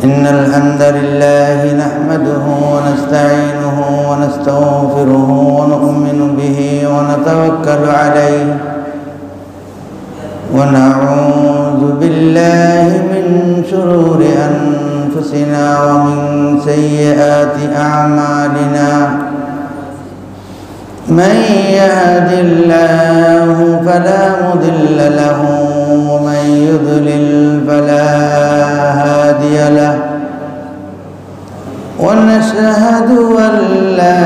إن الحمد لله نحمده ونستعينه ونستغفره ونؤمن به ونتوكل عليه ونعوذ بالله من شرور أنفسنا ومن سيئات أعمالنا من يهد الله فلا مضل له ومن يضلل فلا هادي له ونشهد أن لا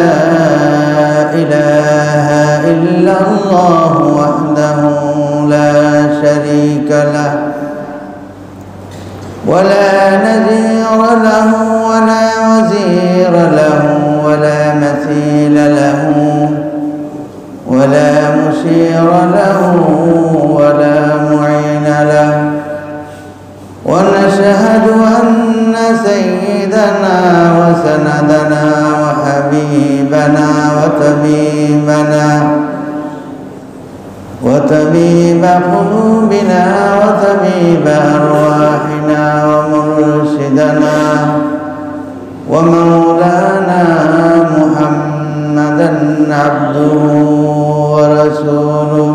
إله إلا الله وحده لا شريك له ولا نذير له ولا وزير له ولا مثيل له ولا مشير له ولا معين له ونشهد أن سيدنا وسندنا وحبيبنا وطبيب قلوبنا وطبيب أرواحنا ومرشدنا ومولانا محمدا عبده ورسوله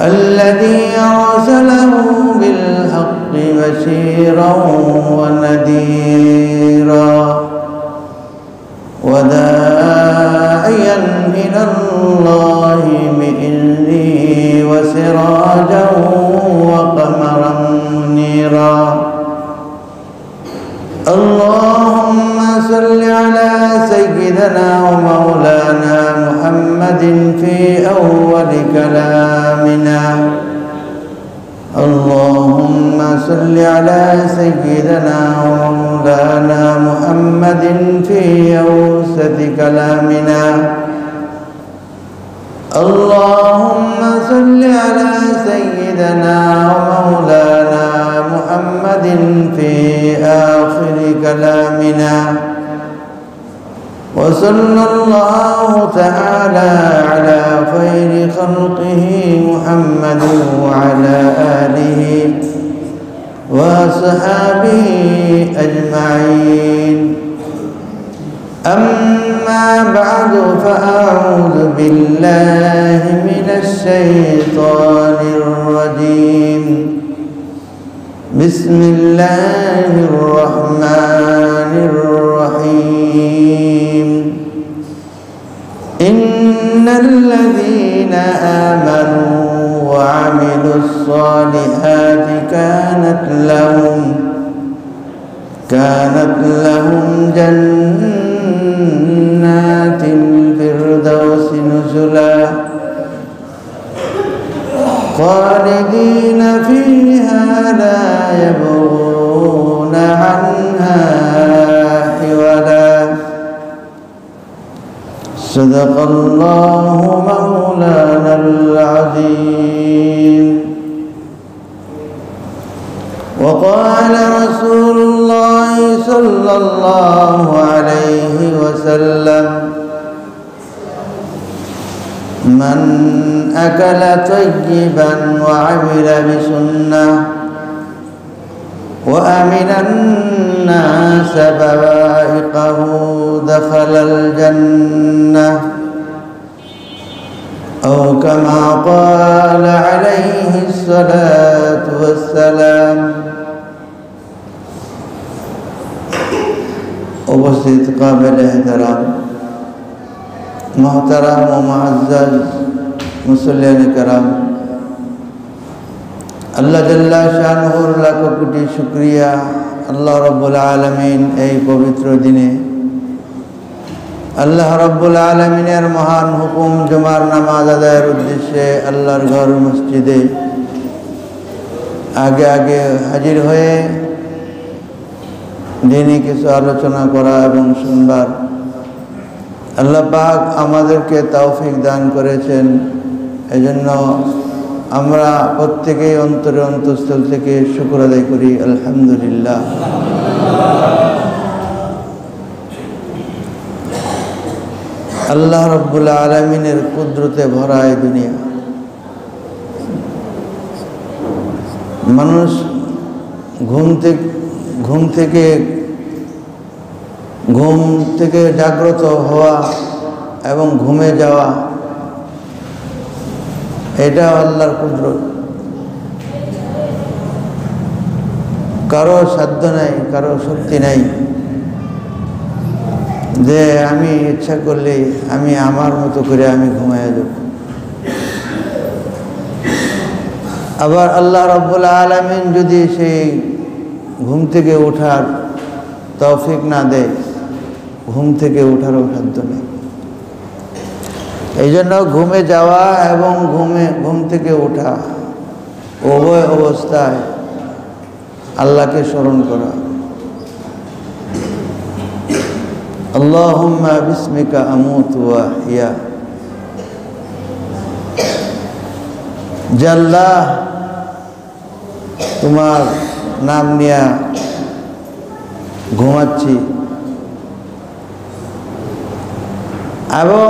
الذي أرسله بالحق بشيرا ونذيرا وداعيا إلى الله بإذنه وسراجا وقمرا منيرا اللهم صل على سيدنا ومولانا محمد في أول كلامنا اللهم صل على سيدنا ومولانا محمد في أوسط كلامنا اللهم صل على سيدنا ومولانا محمد في آخر كلامنا وصلى الله تعالى على خير خلقه محمد وعلى آله وصحابه أجمعين أما بعد فأعوذ بالله من الشيطان الرجيم بسم الله الرحمن الرحيم إن الذين آمنوا وعملوا الصالحات كانت لهم جنات الفردوس نزلا خالدين فيها لا يبغون عنها حولا صدق الله مولانا العظيم وقال رسول الله صلى الله عليه وسلم من أكل طيبا وعمل بسنة وأمن الناس بوائقه دخل الجنة أو كما قال عليه الصلاة والسلام उपस्थित काबिल एहतराम मोहतरम व मुअज़्ज़ज़ मुसल्लिन करम अल्लाह जल्ला शानुहुर लाख कोटि शुक्रिया अल्लाह रब्बुल आलमीन এই পবিত্র দিনে আল্লাহ রব্বুল আলামিনের মহান হুকুম জুমার নামাজ আদায়ের উদ্দেশ্যে আল্লাহর ঘর মসজিদে আগে আগে হাজির হয়ে দিনী কিছু আলোচনা করা এবং শুনবার আল্লাহ পাক আমাদেরকে তৌফিক দান করেছেন। এজন্য আমরা প্রত্যেকেই অন্তরে অন্তঃস্থল থেকে শুকর আদায় করি আলহামদুলিল্লাহ। আল্লাহ রব্বুল আলামিনের কুদরতে ভরা এই দুনিয়া। মানুষ ঘুম থেকে ঘুম থেকে জাগ্রত হওয়া এবং ঘুমে যাওয়া, এটা আল্লাহর কুদরত। কারো সাধ্য নাই, কারো শক্তি নাই যে আমি ইচ্ছা করলে আমি আমার মতো করে আমি ঘুমাইয়া যাব। আবার আল্লাহ রাব্বুল আলামিন যদি সেই ঘুম থেকে ওঠার তৌফিক না দেয়, ঘুম থেকে ওঠারও সাধ্য নেই। এই জন্য ঘুমে যাওয়া এবং ঘুম থেকে ওঠা উভয় অবস্থায় আল্লাহকে স্মরণ করা। আল্লাহুম্মা বিসমিকা আমুতু ওয়া আহইয়া। যে আল্লাহ, তোমার নাম নিয়ে ঘুমাচ্ছি এবং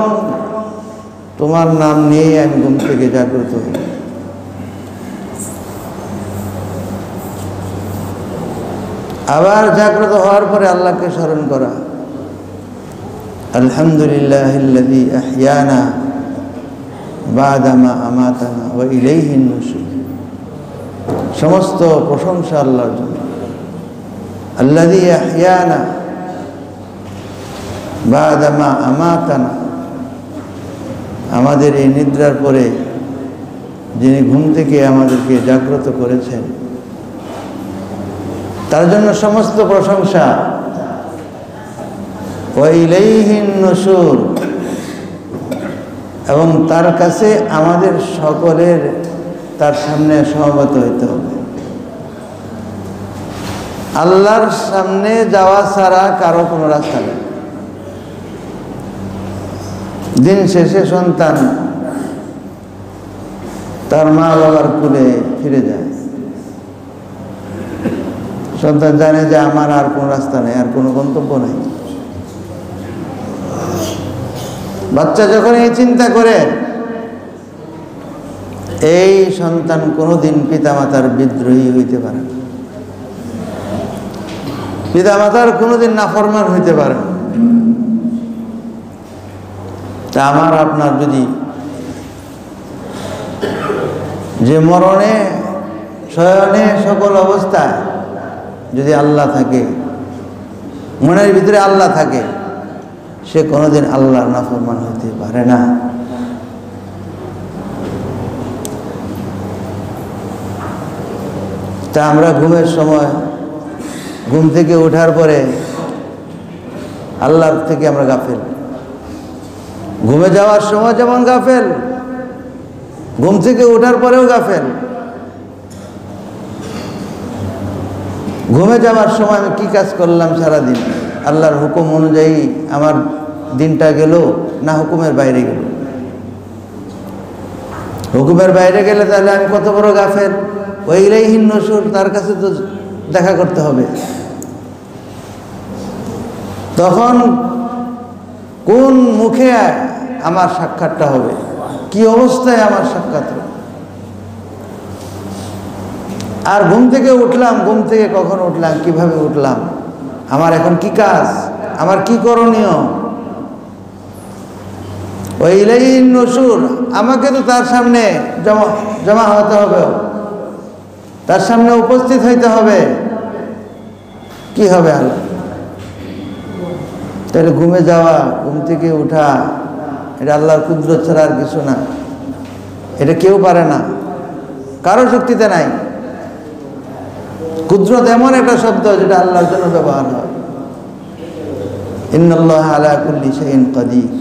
তোমার নাম নিয়ে আমি ঘুম থেকে জাগ্রত হই। আবার জাগ্রত হওয়ার পরে আল্লাহকে স্মরণ করা। আলহামদুলিল্লাহিল্লাযী আহইয়ানা বা'দা মা আমাতানা ওয়া ইলাইহিন নুশুর। সমস্ত প্রশংসা আল্লাহর জন্য। আল্লাযী আহইয়ানা বা'দা মা আমাতানা, আমাদের এই নিদ্রার পরে যিনি ঘুম থেকে আমাদেরকে জাগ্রত করেছেন, তার জন্য সমস্ত প্রশংসা। ওয়া ইলাইহিন নুশুর, এবং তার কাছে আমাদের সকলের তার সামনে সমবেত হইতে হবে। আল্লাহর সামনে যাওয়া ছাড়া কারো কোনো রাস্তা নেই। দিন শেষে সন্তান তার মা বাবার কুলে ফিরে যায়। সন্তান জানে যে আমার আর কোনো রাস্তা নেই, আর কোনো গন্তব্য নেই। বাচ্চা যখন এই চিন্তা করে, এই সন্তান কোনোদিন পিতামাতার বিদ্রোহী হইতে পারে না, পিতামাতার কোনোদিন নাফরমান হইতে পারে না। তা আমার আপনার যদি যে মরণে শয়নে সকল অবস্থায় যদি আল্লাহ থাকে, মনের ভিতরে আল্লাহ থাকে, সে কোনোদিন আল্লাহর নাফরমান হতে পারে না। তা আমরা ঘুমের সময়, ঘুম থেকে ওঠার পরে আল্লাহর থেকে আমরা গাফেল। ঘুমে যাওয়ার সময় যেমন গাফেল, ঘুম থেকে ওঠার পরেও গাফেল। ঘুমে যাওয়ার সময় আমি কি কাজ করলাম সারাদিন, আল্লাহর হুকুম অনুযায়ী আমার দিনটা গেল না হুকুমের বাইরে গেল? হুকুমের বাইরে গেলে তাহলে আমি কত বড় গাফেল। ওয়া ইলাইহিন নুশুর, তার কাছে তো দেখা করতে হবে। তখন কোন মুখে আমার সাক্ষাৎটা হবে, কি অবস্থায় আমার সাক্ষাৎ হবে? আর ঘুম থেকে উঠলাম, ঘুম থেকে কখন উঠলাম, কিভাবে উঠলাম, আমার এখন কি কাজ, আমার কি করণীয়? ওয়া ইলাইহিন নুশুর, আমাকে তো তার সামনে জমা হতে হবে, তার সামনে উপস্থিত হইতে হবে। কি হবে আল্লাহ? তাহলে ঘুমে যাওয়া, ঘুম থেকে উঠা, এটা আল্লাহর কুদরত ছাড়া আর কিছু না। এটা কেউ পারে না, কারো শক্তিতে নাই। কুদরত এমন একটা শব্দ যেটা আল্লাহর জন্য ব্যবহার হয়। ইন্নাল্লাহা আলা কুল্লি শাইইন কাদির।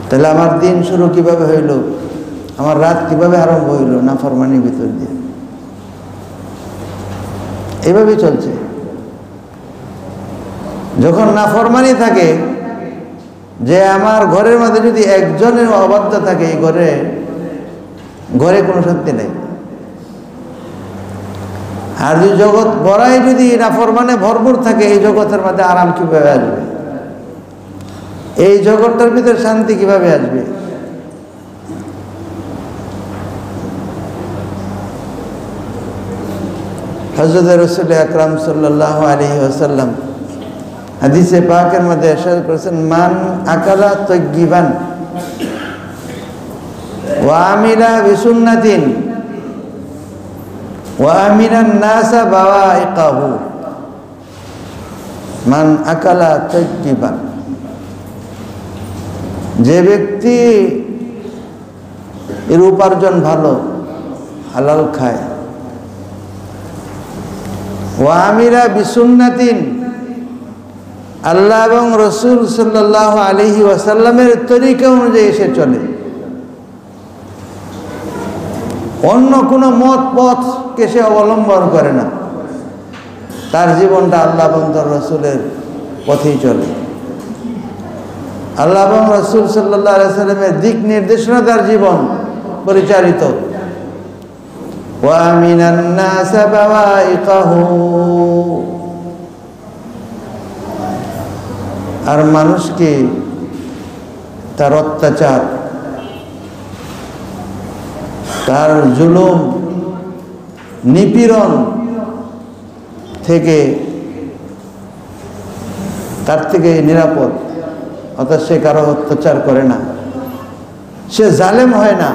তাহলে আমার দিন শুরু কিভাবে হইল, আমার রাত কিভাবে আরম্ভ হইল? নাফরমানির ভিতর দিয়ে। এইভাবেই চলছে। যখন নাফরমানি থাকে, যে আমার ঘরের মধ্যে যদি একজনের অবাধ্য থাকে, এই ঘরে কোনো শান্তি নেই। আর যদি জগৎ বড়াই যদি নাফরমানে ভরপুর থাকে, এই জগতের মধ্যে আরাম কিভাবে আসবে? এই জগৎটার ভিতরে শান্তি কিভাবে আসবে? হযরত রাসূল আকরাম সাল্লাল্লাহু আলাইহি ওয়াসাল্লাম হাদিসে পাকের মধ্যে ইরশাদ করেছেন, মান আকালা তাইয়িবান ওয়া আমিলা বিসুন্নাতিন ওয়া আমিনান নাসা বাওয়াইকাহু। মান আকালা তাইয়িবান, যে ব্যক্তি এর উপার্জন ভালো, হালাল খায়, ওয়া আমিলা বিসুন্নাতিন, আল্লাহ এবং রাসূল সাল্লাল্লাহু আলাইহি ওয়াসাল্লামের তরিকা অনুযায়ী সে চলে, অন্য কোনো মত পথকে সে অবলম্বন করে না, তার জীবনটা আল্লাহ এবং তার রাসূলের পথেই চলে। আল্লাহ এবং রাসূল সাল্লাল্লাহু আলাইহি ওয়াসাল্লামের দিক নির্দেশনা তার জীবন পরিচালিত। ওয়া মিনান নাস বাওয়াইকাহু, আর মানুষকে তার অত্যাচার, তার জুলুম নিপীড়ন থেকে তার থেকে নিরাপদ, অর্থাৎ সে কারো অত্যাচার করে না, সে জালেম হয় না,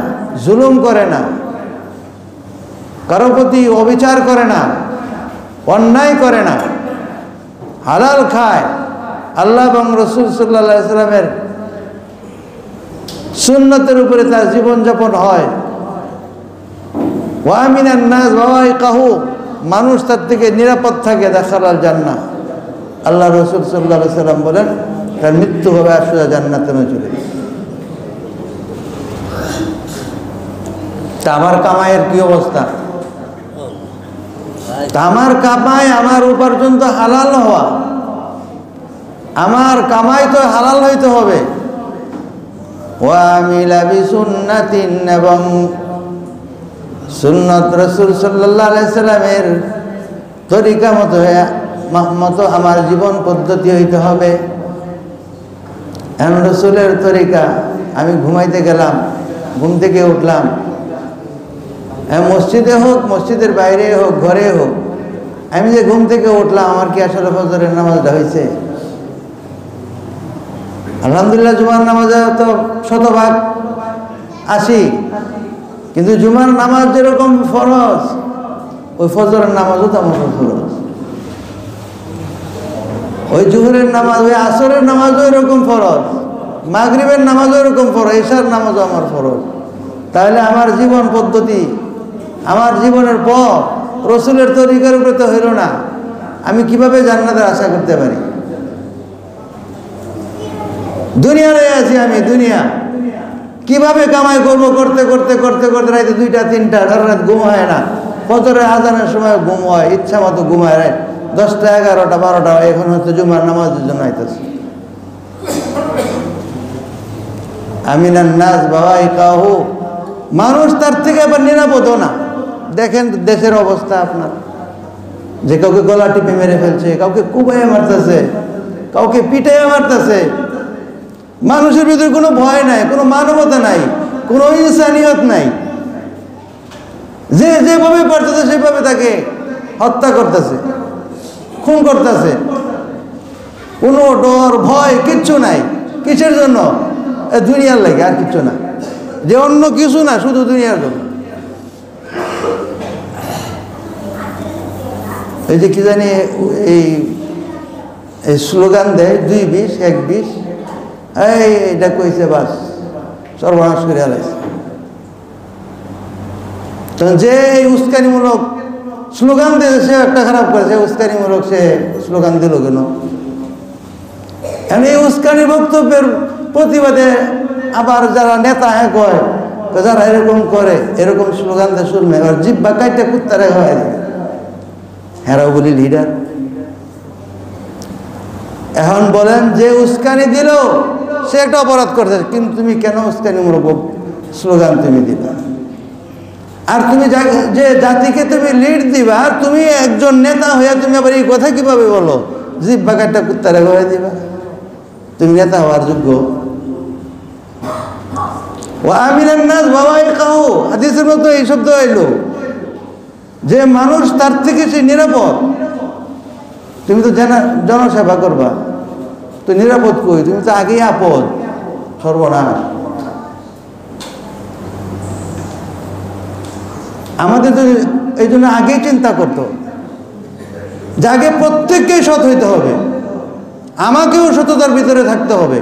জুলুম করে না, কারো প্রতি অবিচার করে না, অন্যায় করে না, হালাল খায়, আল্লাহ এবং রাসূল সাল্লাল্লাহু আলাইহি ওয়াসাল্লামের সুন্নতের উপরে তার জীবনযাপন হয়। ওয়া মিনান নাস বাওয়াইকাহু, মানুষ তার থেকে নিরাপদ থাকে, দাখালাল জান্নাহ। আল্লাহ রাসূল সাল্লাল্লাহু আলাইহি ওয়াসাল্লাম বলেন, তার মৃত্যু হবে আর সোজা জান্নাতে চলে যাবে। তা আমার কামাইয়ের কি অবস্থা? তা আমার কামাই, আমার উপার্জন তো হালাল হওয়া, আমার কামাই তো হালাল হইতে হবে। ওয়া আমিলা বিসুন্নাতিন, এবং সুন্নাত রাসূল সাল্লাল্লাহু আলাইহি সাল্লামের তরিকা মতো আমার জীবন পদ্ধতি হইতে হবে। এমন রাসূলের তরিকা, আমি ঘুমাইতে গেলাম, ঘুম থেকে উঠলাম, মসজিদে হোক, মসজিদের বাইরে হোক, ঘরে হোক, আমি যে ঘুম থেকে উঠলাম, আমার কি আসলে ফজরের নামাজটা হয়েছে? আলহামদুলিল্লাহ, জুমার নামাজে তো শতভাগ 80, কিন্তু জুমার নামাজ যেরকম ফরজ, ওই ফজরের নামাজও তেমন ফরজ, ওই জোহরের নামাজ, ওই আসরের নামাজও এরকম ফরজ, মাগরিবের নামাজও এরকম ফরজ, ইশার নামাজও আমার ফরজ। তাহলে আমার জীবন পদ্ধতি, আমার জীবনের পথ রাসূলের তরিকার উপরে তো হইল না, আমি কিভাবে জান্নাতের আশা করতে পারি? দুনিয়া রয়ে আছি আমি, দুনিয়া কিভাবে কামাই করবো, করতে করতে করতে করতে রাইতে 2টা 3টা, সারা রাত ঘুম হয় না, ফজরের আজানের সময় ঘুম হয়, ইচ্ছা মতো ঘুমায়, রাত 10টা 11টা 12টা, এখন হচ্ছে জুমার নামাজের জন্য আইতেছে। আমিনান নাস বাওয়াইকাহু, মানুষ তার থেকে আবার নিরাপদও না। দেখেন দেশের অবস্থা আপনার, যে কাউকে গলা টিপে মেরে ফেলছে, কাউকে কুবাইয়ে মারতেছে, কাউকে পিটাইয়ে মারতেছে। মানুষের ভিতরে কোনো ভয় নাই, কোনো মানবতা নাই, কোনো ইনসানিয়ত নাই। যে যেভাবে পারতেছে সেভাবে তাকে হত্যা করতেছে, খুন করতেছে, কোনো ডর ভয় কিচ্ছু নাই। কিসের জন্য? দুনিয়ার লাগে, আর কিচ্ছু না, যে অন্য কিছু না, শুধু দুনিয়ার জন্য। এই যে কি জানি এই স্লোগান দেয়, 2-20 1-20, এইটা কইছে, বাস সর্বনাশ করে আলাইছে। যে উস্কানিমূলক স্লোগান দিয়েছে, সে একটা খারাপ করেছে, উস্কানিমূলক সে স্লোগান দিল কেন? এই উস্কানি বক্তব্যের প্রতিবাদে আবার যারা নেতা কয়, যারা এরকম করে, এরকম স্লোগান দিয়ে শুনবে, আর জিব্বা কাইটা কুত্তারে হয়, হেরাও বলি লিডার। এখন বলেন, যে উস্কানি দিল সে একটা অপরাধ করছে, কিন্তু তুমি কেন উস্কানিমূলক স্লোগান তুমি দিবা? আর তুমি যে জাতিকে তুমি লিড দিবা, তুমি একজন নেতা হয়ে তুমি আবার এই কথা কিভাবে বলো, জিব্বা কাইটা কুত্তারে হয়ে দিবা? তুমি নেতা হওয়ার যোগ্য? ওয়া আমিনান নাস বাওয়াইকাহু, হাদিসের মধ্যে এই শব্দ এলো। যে মানুষ তার থেকে সে নিরাপদ। তুমি তো জনসেবা করবা, তো নিরাপদ কই? তুমি তো আগেই আপদ, সর্বনাশ। আমাদের তো এই জন্য আগেই চিন্তা করতো যে আগে প্রত্যেককেই সৎ হইতে হবে, আমাকেও সততার ভিতরে থাকতে হবে,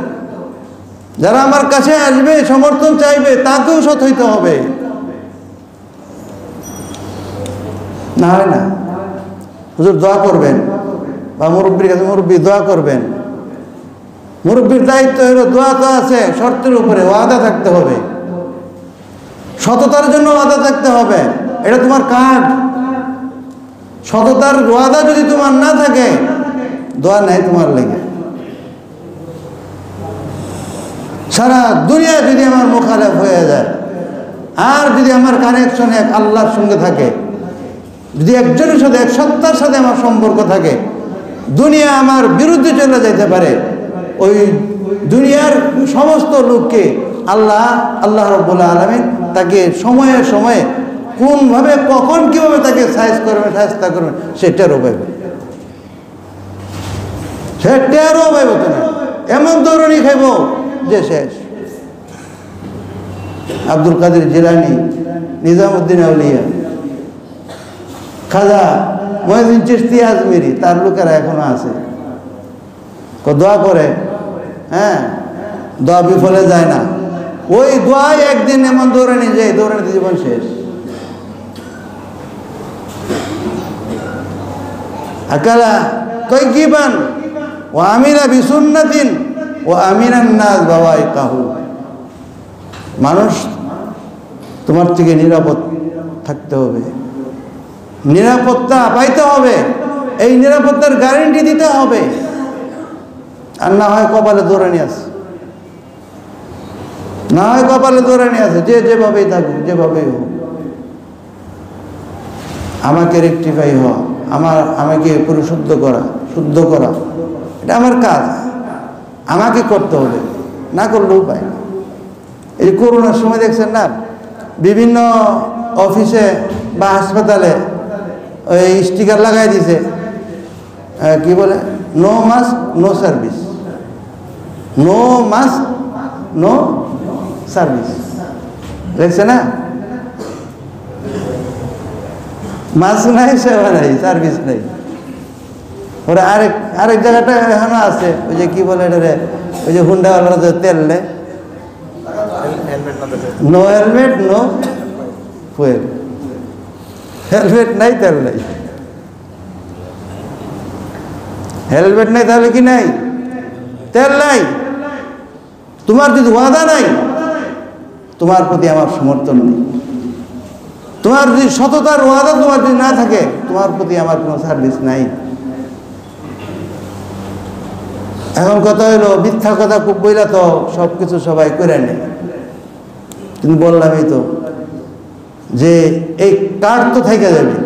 যারা আমার কাছে আসবে সমর্থন চাইবে তাকেও সৎ হইতে হবে। না হয় না, হুজুর দোয়া করবেন, বা মুরব্বীর কাছে মুরব্বী দোয়া করবেন। মুরব্বীর দায়িত্ব হলো দোয়া তো আছে, শর্তের উপরে ওয়াদা থাকতে হবে, সততার জন্য ওয়াদা থাকতে হবে। এটা তোমার কার্ড। সততার ওয়াদা যদি তোমার না থাকে, দোয়া নাই তোমার লেগে। সারা দুনিয়া যদি আমার মুখালেফ হয়ে যায়, আর যদি আমার কানেকশন এক আল্লাহর সঙ্গে থাকে, যদি একজনের সাথে, এক সত্তার সাথে আমার সম্পর্ক থাকে, দুনিয়া আমার বিরুদ্ধে চলে যেতে পারে। ওই দুনিয়ার সমস্ত লোককে আল্লাহ রাব্বুল আলামিন তাকে সময়ে সময়ে কোনভাবে, কখন, কিভাবে তাকে সাইজ করবে, সাজতা করবে, সেটারও পাইবে, সেটারও পাইব। তো না, এমন দৌড়নি খাইব যে শেষ। আব্দুল কাদের জিলানী, নিজামউদ্দিন আউলিয়া, খাজা মঈনুদ্দিন চিশতি আজমিরি, তার লোকেরা এখনো আছে, দোয়া করে। হ্যাঁ, দোয়া বিফলে যায় না। ওই দোয়াই একদিন এমন দৌড়ানি যায়, দৌড়ানিতে জীবন শেষ। আকালা তৈকিবান ও আমিনা বিসুন্নাতিন ও আমিনান নাস বাওয়াইকাহু। মানুষ তোমার থেকে নিরাপদ থাকতে হবে, নিরাপত্তা পাইতে হবে, এই নিরাপত্তার গ্যারান্টি দিতে হবে। আর না হয় কপালে দৌড়ানি আছে, না হয় কপালে দৌড়ানি আছে, যে যেভাবেই থাকুক, যেভাবেই হোক, আমাকে রেকটিফাই হওয়া, আমাকে পরিশুদ্ধ করা, শুদ্ধ করা, এটা আমার কাজ, আমাকে করতে হবে, না করলে উপায় না। এই করোনার সময় দেখছেন না, বিভিন্ন অফিসে বা হাসপাতালে ওই স্টিকার লাগাই দিছে, কি বলে, no mask no service, no mask no service, দেখছে না? মাস্ক নাই, সেবা নাই, সার্ভিস নাই। ওরা আরেক জায়গাটা এখনো আছে, ওই যে কি বলে এটা, ওই যে হুন্ডাওয়ালারা যে তেল নেয়, no helmet no fuel, helmet নাই, তেল নাই। হেলমেট নাই তাহলে কি নাই? তেল নাই। তোমার যদি ওয়াদা নাই, তোমার প্রতি আমার সমর্থন নেই। তোমার যদি সততার ওয়াদা তোমার যদি না থাকে, তোমার প্রতি আমার কোনো সার্ভিস নাই। এখন কথা হইলো, মিথ্যা কথা খুব বইলা তো সব কিছু সবাই করে নেয়। কিন্তু বললামই তো যে এই কার্ড তো থেকে যাবে,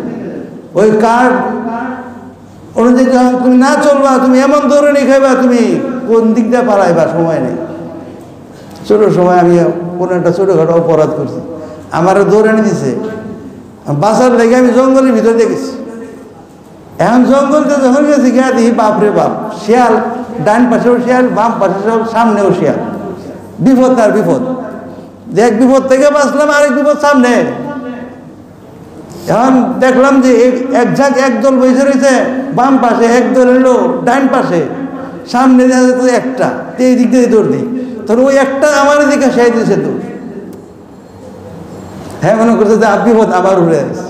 ওই কার্ড অনুযায়ী তুমি না চলবা, তুমি এমন দৌড়ানি খাইবা, তুমি কোন দিক দিয়ে পালাইবা, সময় নেই। ছোট সময় আমি কোনো একটা ছোটোখাটো অপরাধ করছি, আমারও দৌড়ানি দিছে, বাসার লেগে আমি জঙ্গলের ভিতরে দেখেছি। এখন জঙ্গলতে যখন গেছি, গিয়া দেখি বাপরে বাপ, শিয়াল, ডান পাশেও শিয়াল, বাম পাশে সামনেও শিয়াল, বিপদ আর বিপদ। এক বিপদ থেকে বাঁচলাম, আরেক বিপদ সামনে। এখন দেখলাম যে এক ঝাঁক একদল বসে রয়েছে বাম পাশে, একদল এলো ডান পাশে, সামনে দেখা যেত একটা, এই দিক দিয়ে দৌড় দিই, তখন ওই একটা আমার দিকে সেই দিয়েছে দৌড়। হ্যাঁ, মনে করছে যে বিপদ আবার উড়ে আসছে।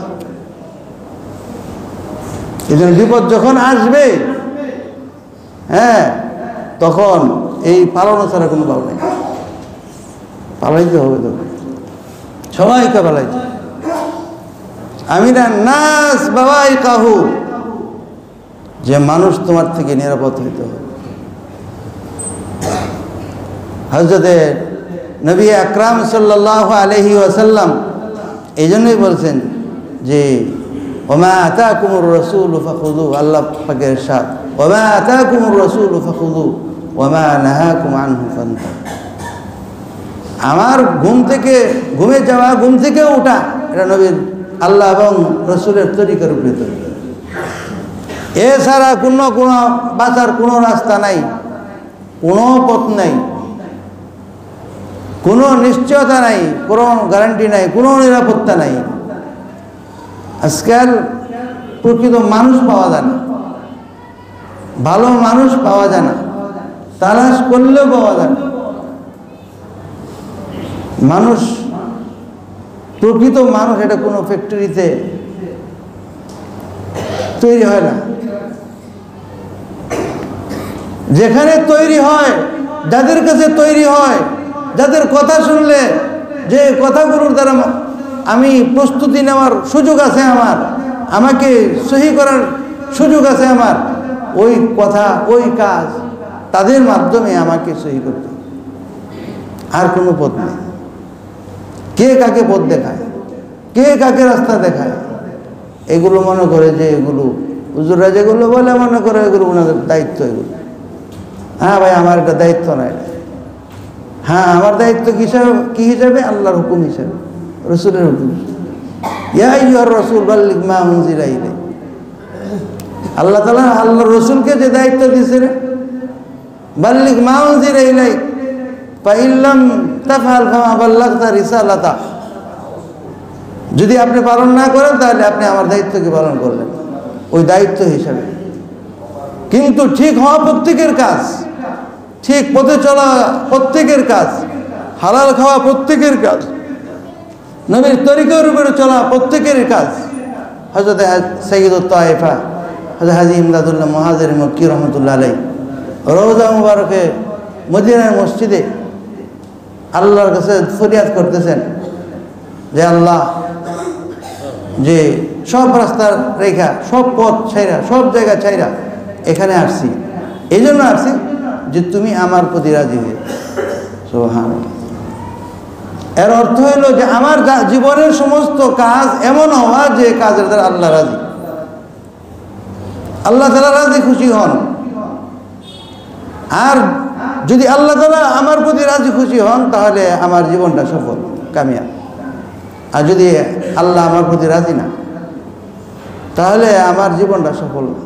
এই জন্য বিপদ যখন আসবে, হ্যাঁ, তখন এই পালানো ছাড়া কোনো ভাব নেই, পালাইতে হবে, তো সবাইকে পালাইতে। আমিনা নাস বাওয়াইকাহু, যে মানুষ তোমার থেকে নিরাপদ হইতে হবে। হযরতে নবী আকরাম সাল্লাল্লাহু আলাইহি ওয়াসাল্লাম এই জন্যই বলছেন যে ওমা আতাকুমুর রাসূলু ফাখুযু, আল্লাহ পাকের ইরশাদ, ওমা আতাকুমুর রাসূলু ফাখুযু ওমা নাহাকুম আনহু ফান্তাহু। আমার ঘুমে যাওয়া, ঘুম থেকে ওঠা, এটা নবীর আল্লাহ এবং রসুলের তরিকার উপরে তৈরি। এছাড়া কোনো বাঁচার কোনো রাস্তা নাই, কোনো পথ নাই, কোনো নিশ্চয়তা নাই, কোনো গ্যারান্টি নাই, কোনো নিরাপত্তা নাই। আজকাল প্রকৃত মানুষ পাওয়া যায় না, ভালো মানুষ পাওয়া যায় না, তালাশ করলেও পাওয়া যায় না। মানুষ, প্রকৃত মানুষ এটা কোনো ফ্যাক্টরিতে তৈরি হয় না। যেখানে তৈরি হয়, যাদের কাছে তৈরি হয়, যাদের কথা শুনলে যে কথাগুলোর দ্বারা আমি প্রস্তুতি নেওয়ার সুযোগ আছে, আমাকে সহি করার সুযোগ আছে আমার, ওই কথা ওই কাজ তাদের মাধ্যমে আমাকে সহি করতে, আর কোনো পথ নেই। কে কাকে পথ দেখায়, কে কাকে রাস্তা দেখায়, এগুলো মনে করে যে এগুলো হুজুররা যেগুলো বলে মনে করে এগুলো ওনাদের দায়িত্ব। এগুলো হ্যাঁ ভাই, আমার একটা দায়িত্ব নাই। হ্যাঁ, আমার দায়িত্ব কি হিসাবে? আল্লাহর হুকুম হিসাবে, রসুলের হুকুম। ইয়া আইয়ুহার রাসূল বাল্লিগ মা উনজিলা ইলাইক। আল্লাহ তাআলা আল্লাহর রসুলকে যে দায়িত্ব দিয়েছেন, বাল্লিগ মা উনজিলা ইলাইক ফা ইল্লাম তাফআল ফামা বাল্লাগতা রিসালাতা। যদি আপনি পালন না করেন তাহলে আপনি আমার দায়িত্বকে পালন করলেন, ওই দায়িত্ব হিসাবে। কিন্তু ঠিক হওয়া প্রত্যেকের কাজ, ঠিক পথে চলা প্রত্যেকের কাজ, হালাল খাওয়া প্রত্যেকের কাজ, নবীর তরিকার উপরে চলা প্রত্যেকের কাজ। হযরত সাইয়্যিদুত তায়েফা হযরত হাজী ইমদাদুল্লাহ মুহাজির মক্কি রহমাতুল্লাহ আলাইহি রওজা মুবারকে মদিনার মসজিদে আল্লাহর কাছে ফরিয়াদ করতেছেন যে আল্লাহ, যে সব রাস্তার রেখা, সব পথ ছাইরা, সব জায়গা ছাইরা এখানে আসছি, এই জন্য আসছি যে তুমি আমার প্রতি রাজি হয়ে। সুবহানাল্লাহ। এর অর্থ হলো যে আমার জীবনের সমস্ত কাজ এমন হওয়া যে কাজের দ্বারা আল্লাহ রাজি, আল্লাহ তাআলা রাজি খুশি হন। আর যদি আল্লাহ তাআলা আমার প্রতি রাজি খুশি হন তাহলে আমার জীবনটা সফল, কামিয়াব। আর যদি আল্লাহ আমার প্রতি রাজি না, তাহলে আমার জীবনটা সফল না,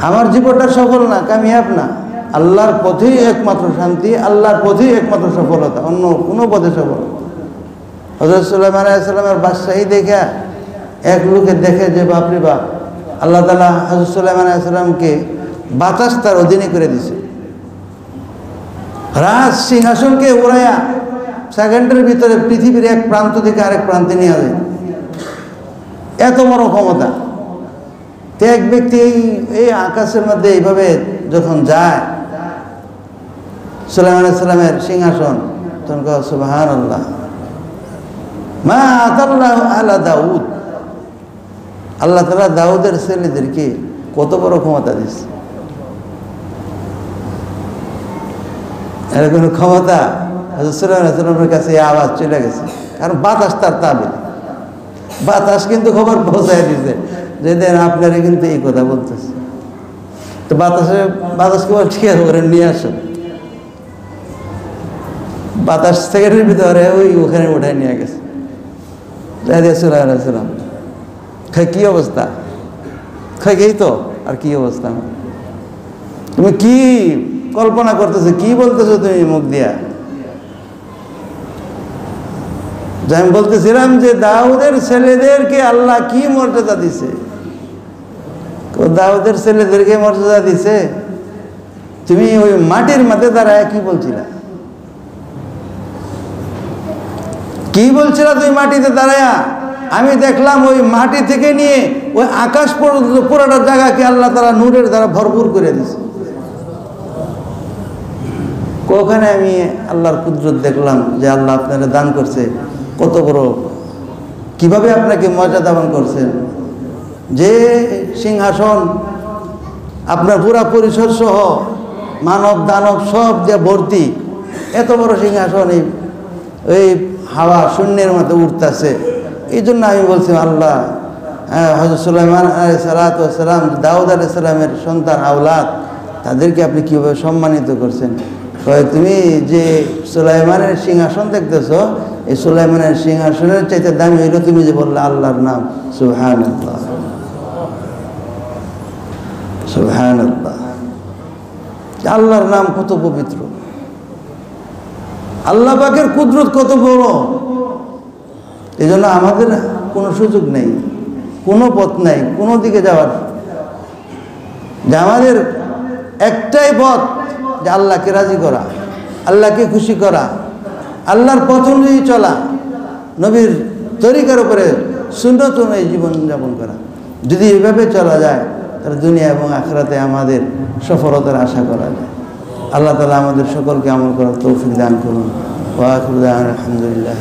আমার জীবনটা সফল না, কামিয়াব না। আল্লাহর পথেই একমাত্র শান্তি, আল্লাহর পথেই একমাত্র সফলতা, অন্য কোনো পথে সফলতা। হযরত সুলাইমান আলাইহিস সালামের বাদশাহী দেখে এক লোকে দেখে যে বাপরে বাপ, আল্লাহ তাআলা হযরত সুলাইমান আলাইহিস সালামকে বাতাস তার অধীনে করে দিয়েছে। রাজ সিংহাসনকে উড়াইয়া সেকেন্ডের ভিতরে পৃথিবীর এক প্রান্ত থেকে আরেক প্রান্তে নিয়ে যায়, এত বড় ক্ষমতা। তো এক ব্যক্তি এই আকাশের মধ্যে এইভাবে যখন যায়, সুলাইমান আলাইহিস সালামের সিংহাসন, তখন কয় সুবহানাল্লাহ মা আতাল্লাহু আলা দাউদ। আল্লাহ তাআলা দাউদের ছেলেদেরকে কত বড় ক্ষমতা দিচ্ছে। এরকম ক্ষমতা হযরত সুলাইমান আলাইহিস সালামের কাছে এই আওয়াজ চলে গেছে, কারণ বাতাস তার তাবে। বাতাস কিন্তু খবর পৌঁছায় দিচ্ছে যে দেন আপনারা কিন্তু এই কথা বলতেছে। তো বাতাসকে বল ঠিক আছে, ওখানে নিয়ে আসো। বাতাস সেকেন্ডের ভিতরে ওখানে উঠায় নিয়ে গেছে। সুলাইমান আলাইহিস সালাম কি অবস্থা, এই তো আর কি অবস্থা, তুমি কি কল্পনা করতেছো, কি বলতেছো তুমি মুখ দিয়া? আমি বলতেছিলাম যে দাউদের ছেলেদেরকে আল্লাহ কি মর্যাদা দিছে, দাউদের ছেলেদেরকে মর্যাদা দিছে। তুমি ওই মাটির মধ্যে দাঁড়ায় কি বলছিলা, কি বলছিলা তুমি মাটিতে দাঁড়ায়া? আমি দেখলাম ওই মাটি থেকে নিয়ে ওই আকাশ পর্যন্ত পুরোটা জায়গাকে আল্লাহ তাআলা নূরের দ্বারা ভরপুর করে দিছে। ওখানে আমি আল্লাহর কুদরত দেখলাম যে আল্লাহ আপনারা দান করছে, কত বড়, কিভাবে আপনাকে মর্যাদাবান করছেন। যে সিংহাসন আপনার পুরা পরিসর সহ মানব দানব সব যে ভর্তি, এত বড় সিংহাসন এই হাওয়া শূন্যের মধ্যে উঠতেছে। এই জন্য আমি বলছি আল্লাহ, হযরত সুলাইমান আলাইহিস সালাম, দাউদ আলাইহিস সালামের সন্তান আওলাদ, তাদেরকে আপনি কীভাবে সম্মানিত করছেন। তুমি যে সুলাইমানের সিংহাসন দেখতেছ, এই সুলাইমানের সিংহাসনের চাইতে দামি হইল তুমি যে বললে আল্লাহর নাম সুবহানাল্লাহ, সুবহানাল্লাহ। আল্লাহর নাম কত পবিত্র, আল্লাহ পাকের কুদরত কত বড়। এই জন্য আমাদের কোনো সুযোগ নেই, কোনো পথ নেই কোনো দিকে যাওয়ার, যে আমাদের একটাই পথ যে আল্লাহকে রাজি করা, আল্লাহকে খুশি করা, আল্লাহর পথ অনুযায়ী চলা, নবীর তরিকার উপরে সুন্নত অনুযায়ী জীবনযাপন করা। যদি এভাবে চলা যায় তাহলে দুনিয়া এবং আখিরাতে আমাদের সফলতার আশা করা যায়। আল্লাহ তাআলা আমাদের সকলকে আমল করার তৌফিক দান করুন। ওয়া আখিরু দাওয়ানা আলহামদুলিল্লাহ।